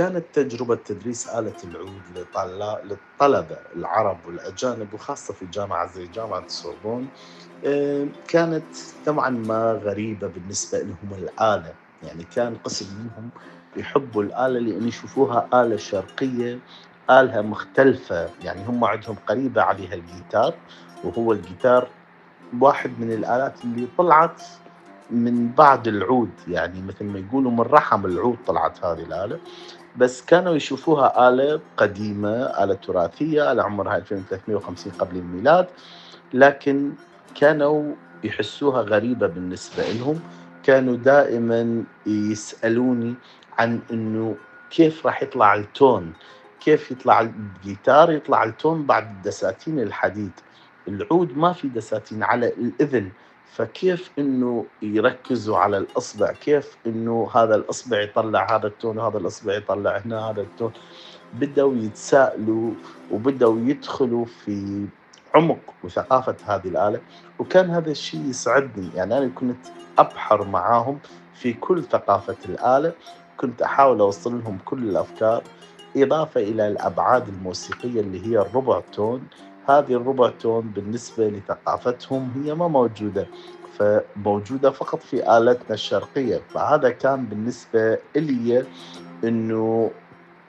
كانت تجربة تدريس آلة العود للطلبة العرب والأجانب، وخاصة في جامعة زي جامعة السوربون. كانت نوعًا ما غريبة بالنسبة لهم الآلة، يعني كان قسم منهم يحبوا الآلة لأن يشوفوها آلة شرقية، آلة مختلفة، يعني هم عندهم قريبة عليها الجيتار، وهو الجيتار واحد من الآلات اللي طلعت من بعد العود، يعني مثل ما يقولوا من رحم العود طلعت هذه الآلة. بس كانوا يشوفوها آلة قديمة، آلة تراثية، آلة عمرها 2350 قبل الميلاد، لكن كانوا يحسوها غريبة بالنسبة إلهم. كانوا دائما يسألوني عن إنه كيف راح يطلع التون، كيف يطلع الجيتار يطلع التون بعد دساتين الحديد، العود ما في دساتين على الإذن، فكيف إنه يركزوا على الإصبع، كيف إنه هذا الإصبع يطلع هذا التون وهذا الإصبع يطلع هنا هذا التون. بدأوا يتساءلوا وبدأوا يدخلوا في عمق وثقافة هذه الآلة، وكان هذا الشيء يسعدني، يعني أنا كنت أبحر معاهم في كل ثقافة الآلة، كنت أحاول أوصل لهم كل الأفكار، إضافة إلى الأبعاد الموسيقية اللي هي الربع تون. هذه الربع تون بالنسبة لثقافتهم هي ما موجودة، فموجودة فقط في آلتنا الشرقية، فهذا كان بالنسبة إلي إنه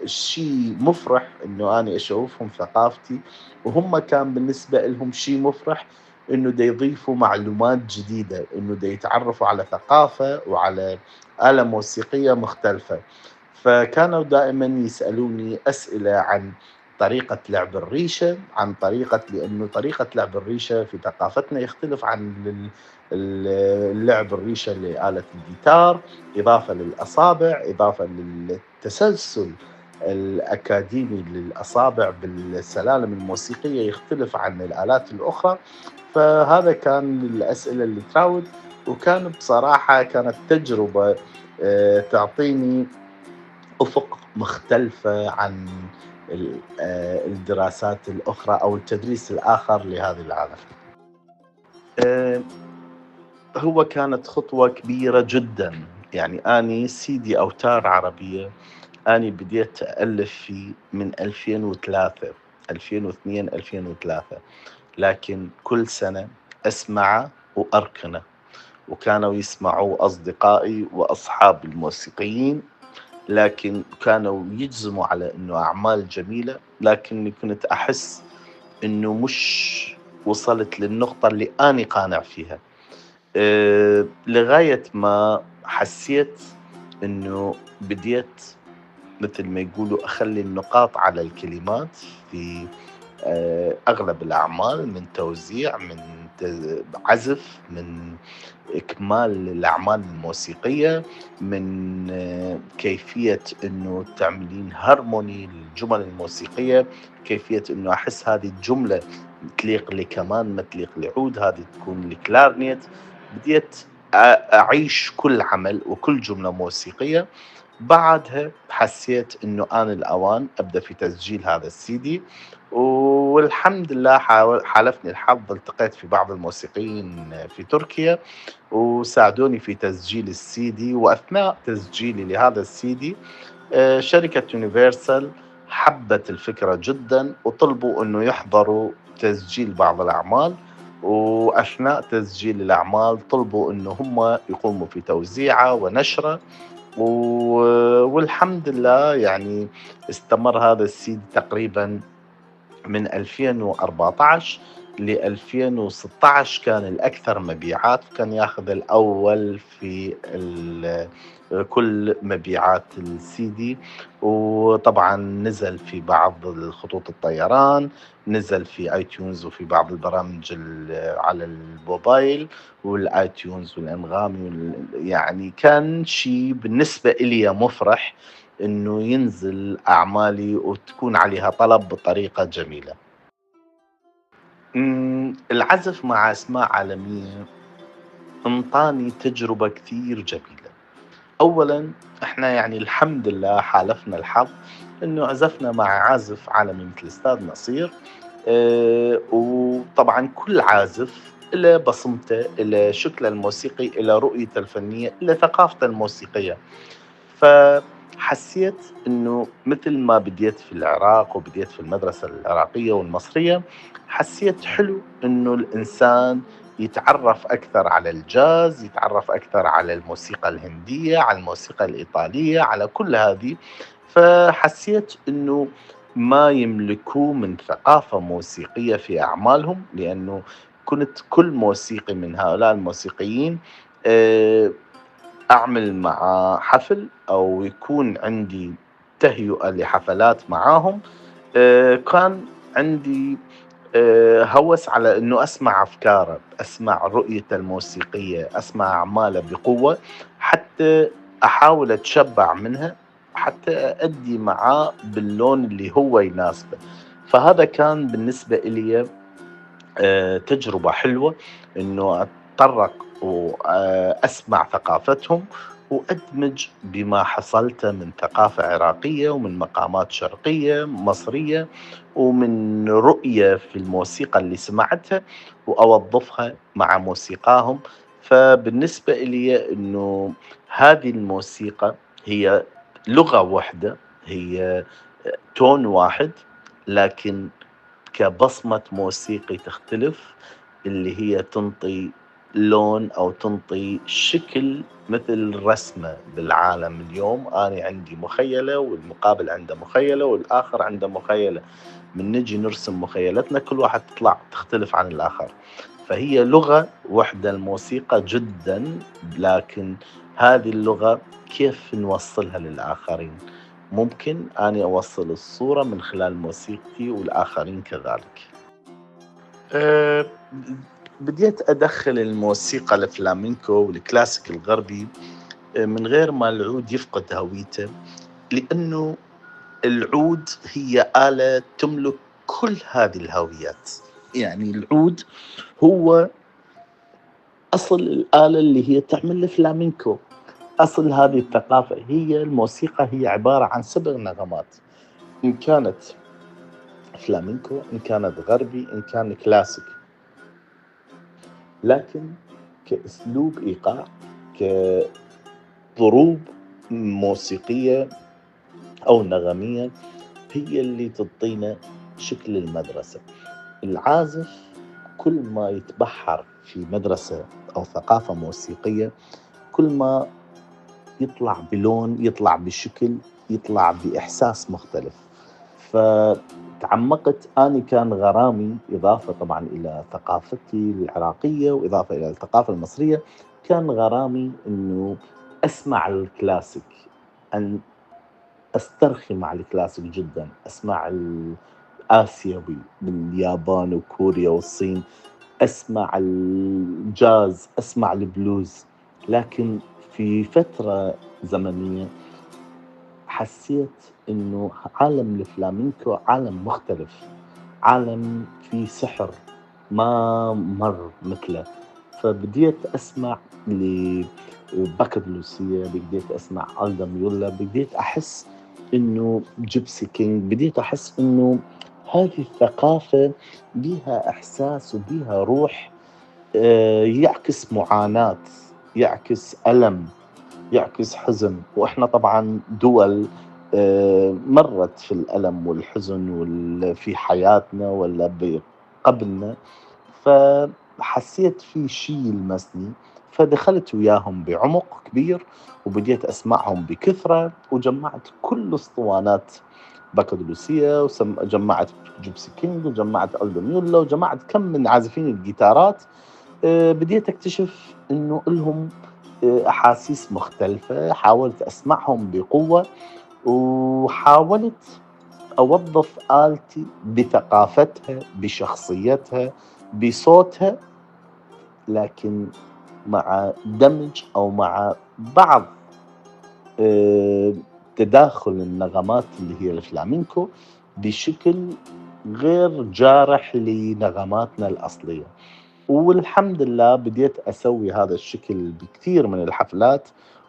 شيء مفرح إنه أنا أشوفهم ثقافتي، وهم كان بالنسبة لهم شيء مفرح إنه دا يضيفوا معلومات جديدة، إنه دا يتعرفوا على ثقافة وعلى آلة موسيقية مختلفة. فكانوا دائما يسألوني أسئلة عن طريقة لعب الريشة، عن طريقة، لأنه طريقة لعب الريشة في ثقافتنا يختلف عن اللعب الريشة لآلة الجيتار، إضافة للأصابع، إضافة للتسلسل الأكاديمي للأصابع بالسلالم الموسيقية يختلف عن الآلات الأخرى. فهذا كان الأسئلة اللي تراود، وكان بصراحة كانت تجربة تعطيني أفق مختلفة عن الدراسات الأخرى أو التدريس الآخر لهذه الآلة. آه، هو كانت خطوة كبيرة جدا، يعني أني سيدي أوتار عربية، أني بديت ألف فيه من 2003، 2002 2003، لكن كل سنة أسمعه وأركنه، وكانوا يسمعوا أصدقائي وأصحاب الموسيقيين، لكن كانوا يجزموا على إنه أعمال جميلة، لكني كنت أحس إنه مش وصلت للنقطة اللي أنا قانع فيها. لغاية ما حسيت إنه بديت مثل ما يقولوا أخلي النقاط على الكلمات في أغلب الأعمال، من توزيع، من عزف، من إكمال الأعمال الموسيقية، من كيفية إنه تعملين هارموني للجمل الموسيقية، كيفية إنه أحس هذه الجملة تليق لكمان ما تليق لعود، هذه تكون لكلارنيت. بديت أعيش كل عمل وكل جملة موسيقية. بعدها حسيت إنه آن الأوان أبدأ في تسجيل هذا السيدي، والحمد لله حالفني الحظ، التقيت في بعض الموسيقيين في تركيا وساعدوني في تسجيل السيدي. وأثناء تسجيلي لهذا السيدي شركة يونيفرسال حبت الفكرة جدا وطلبوا أنه يحضروا تسجيل بعض الأعمال، وأثناء تسجيل الأعمال طلبوا أنه هم يقوموا في توزيعه ونشره. والحمد لله يعني استمر هذا السيدي تقريبا من 2014 ل 2016، كان الأكثر مبيعات، كان ياخذ الأول في كل مبيعات السي دي. وطبعا نزل في بعض الخطوط الطيران، نزل في اي تيونز وفي بعض البرامج على الموبايل والاي تيونز والانغامي يعني كان شيء بالنسبة إلي مفرح انه ينزل اعمالي وتكون عليها طلب بطريقة جميلة. العزف مع أسماء عالمية انطاني تجربة كثير جميلة. أولا احنا يعني الحمد لله حالفنا الحظ انه عزفنا مع عازف عالمي مثل أستاذ نصير. وطبعا كل عازف له بصمته، له شكله الموسيقي، له رؤيته الفنية، له ثقافته الموسيقية. حسيت إنه مثل ما بديت في العراق وبديت في المدرسة العراقية والمصرية، حسيت حلو إنه الإنسان يتعرف أكثر على الجاز، يتعرف أكثر على الموسيقى الهندية، على الموسيقى الإيطالية، على كل هذه. فحسيت إنه ما يملكوه من ثقافة موسيقية في أعمالهم، لأنه كنت كل موسيقي من هؤلاء الموسيقيين آه، أعمل مع حفل أو يكون عندي تهيئة لحفلات معاهم. كان عندي هوس على إنه أسمع أفكاره، أسمع رؤيته الموسيقية، أسمع أعماله بقوة، حتى أحاول أتشبع منها، حتى أأدي معاه باللون اللي هو يناسبه. فهذا كان بالنسبة إلي تجربة حلوة، إنه أتطرق وأسمع ثقافتهم وأدمج بما حصلته من ثقافة عراقية ومن مقامات شرقية مصرية ومن رؤية في الموسيقى اللي سمعتها، وأوظفها مع موسيقاهم. فبالنسبة إلي إنه هذه الموسيقى هي لغة واحدة، هي تون واحد، لكن كبصمة موسيقي تختلف، اللي هي تنطي لون أو تنطي شكل مثل رسمة بالعالم. اليوم أنا عندي مخيلة والمقابل عنده مخيلة والآخر عنده مخيلة، من نجي نرسم مخيلتنا كل واحد تطلع تختلف عن الآخر. فهي لغة واحدة الموسيقى جدا، لكن هذه اللغة كيف نوصلها للآخرين؟ ممكن أني أوصل الصورة من خلال موسيقتي والآخرين كذلك. أه بديت أدخل الموسيقى الفلامينكو والكلاسيك الغربي من غير ما العود يفقد هويته، لأنه العود هي آلة تملك كل هذه الهويات. يعني العود هو أصل الآلة اللي هي تعمل الفلامينكو، أصل هذه الثقافة. هي الموسيقى هي عبارة عن 7 نغمات، إن كانت فلامينكو، إن كانت غربي، إن كان كلاسيك، لكن كأسلوب إيقاع، كضروب موسيقية أو نغمية، هي اللي تعطينا شكل المدرسة. العازف كل ما يتبحر في مدرسة أو ثقافة موسيقية، كل ما يطلع بلون، يطلع بشكل، يطلع بإحساس مختلف. فتعمقت أنا، كان غرامي إضافة طبعا إلى ثقافتي العراقية وإضافة إلى الثقافة المصرية، كان غرامي أنه أسمع الكلاسيك، أن أسترخي مع الكلاسيك جدا، أسمع الآسيوي باليابان وكوريا والصين، أسمع الجاز، أسمع البلوز. لكن في فترة زمنية حسيت إنه عالم الفلامينكو عالم مختلف، عالم فيه سحر ما مر مثله. فبديت أسمع لباكا لوسيا، بديت أسمع ألدا ميولا، بديت أحس إنه جيبسي كينج، بديت أحس إنه هذه الثقافة بيها إحساس وبيها روح، يعكس معاناة، يعكس ألم، يعكس حزن. وإحنا طبعا دول مرت في الألم والحزن في حياتنا ولا قبلنا. فحسيت في شيء يلمسني، فدخلت وياهم بعمق كبير وبديت أسمعهم بكثرة، وجمعت كل اسطوانات باكادلوسية، وجمعت جيبسي كينج، وجمعت ألدو ميولا، وجمعت كم من عازفين الجيتارات. بديت أكتشف إنه إلهم أحاسيس مختلفة، حاولت أسمعهم بقوة، وحاولت أوظف آلتي بثقافتها، بشخصيتها، بصوتها، لكن مع دمج أو مع بعض آه، تداخل النغمات اللي هي الفلامينكو بشكل غير جارح لنغماتنا الأصلية. والحمد لله بديت أسوي هذا الشكل بكثير من الحفلات،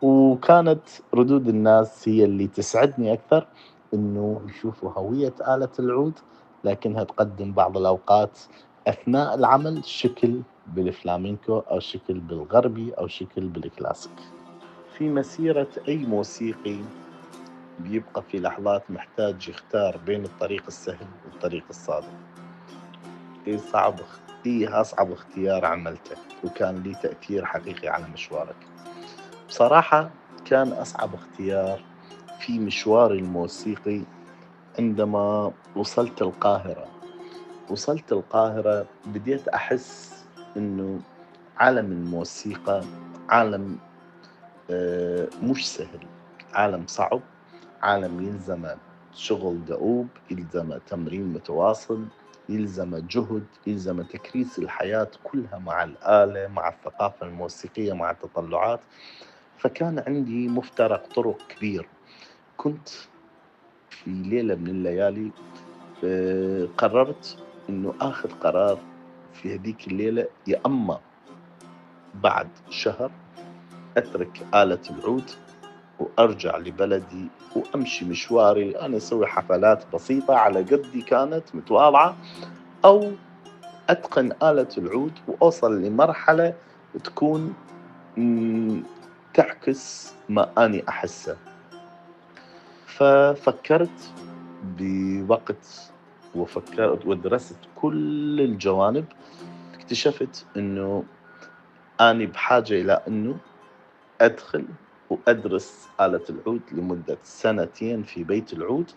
وكانت ردود الناس هي اللي تسعدني أكثر، إنه يشوفوا هوية آلة العود، لكنها تقدم بعض الأوقات أثناء العمل شكل بالفلامينكو أو شكل بالغربي أو شكل بالكلاسيك. في مسيرة أي موسيقي بيبقى في لحظات محتاج يختار بين الطريق السهل والطريق الصعب. إيه صعب إيه أصعب اختيار عملته وكان ليه تأثير حقيقي على مشوارك؟ بصراحة كان أصعب اختيار في مشواري الموسيقي عندما وصلت القاهرة. وصلت القاهرة بديت أحس إنه عالم الموسيقى عالم مش سهل، عالم صعب، عالم يلزم شغل دؤوب، يلزم تمرين متواصل، يلزم جهد، يلزم تكريس الحياة كلها مع الآلة، مع الثقافة الموسيقية، مع التطلعات. فكان عندي مفترق طرق كبير. كنت في ليلة من الليالي قررت إنه آخذ قرار في هذيك الليلة، يا أما بعد شهر أترك آلة العود وأرجع لبلدي وأمشي مشواري، أنا أسوي حفلات بسيطة على قدي كانت متواضعة، أو أتقن آلة العود وأوصل لمرحلة تكون تعكس ما أني أحسه. ففكرت بوقت وفكرت ودرست كل الجوانب. اكتشفت إنه أني بحاجة إلى إنه أدخل وأدرس آلة العود لمدة سنتين في بيت العود،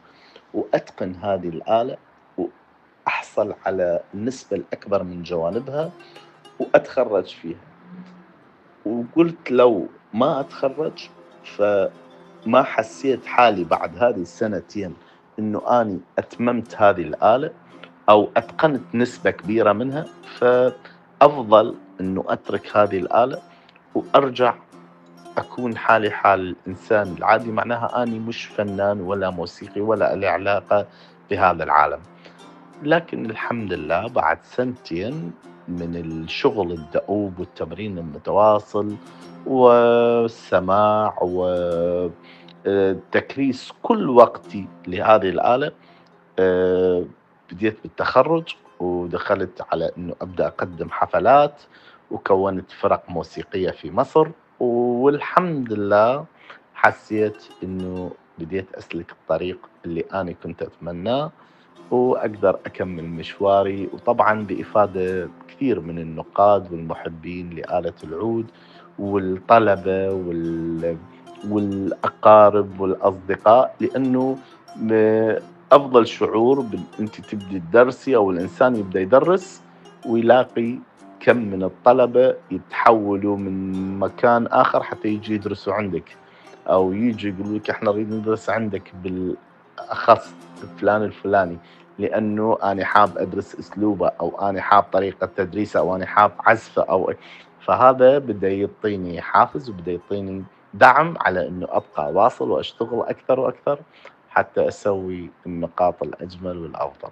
وأتقن هذه الآلة وأحصل على النسبة الأكبر من جوانبها وأتخرج فيها. وقلت لو ما أتخرج فما حسيت حالي بعد هذه السنتين إنه أني أتممت هذه الآلة أو أتقنت نسبة كبيرة منها، فأفضل إنه أترك هذه الآلة وأرجع أكون حالي حال الإنسان العادي، معناها أني مش فنان ولا موسيقي ولا لي علاقة بهذا العالم. لكن الحمد لله بعد سنتين من الشغل الدؤوب والتمرين المتواصل والسماع وتكريس كل وقتي لهذه الآلة، آه، بديت بالتخرج ودخلت على إنه أبدأ أقدم حفلات وكونت فرق موسيقية في مصر. والحمد لله حسيت إنه بديت أسلك الطريق اللي أنا كنت أتمناه وأقدر أكمل مشواري، وطبعا بإفادة كثير من النقاد والمحبين لآلة العود والطلبة والأقارب والأصدقاء، لأنه أفضل شعور أنت تبدي تدرسي أو الإنسان يبدأ يدرس ويلاقي كم من الطلبة يتحولوا من مكان آخر حتى يجي يدرسوا عندك، أو يجي يقولوا لك إحنا نريد ندرس عندك بالأخص فلان الفلاني، لأنه أنا حاب أدرس أسلوبه أو أنا حاب طريقة تدريسه أو أنا حاب عزفه فهذا بدأ يعطيني حافز وبدأ يعطيني دعم على إنه أبقى أواصل وأشتغل أكثر وأكثر حتى أسوي النقاط الأجمل والأفضل.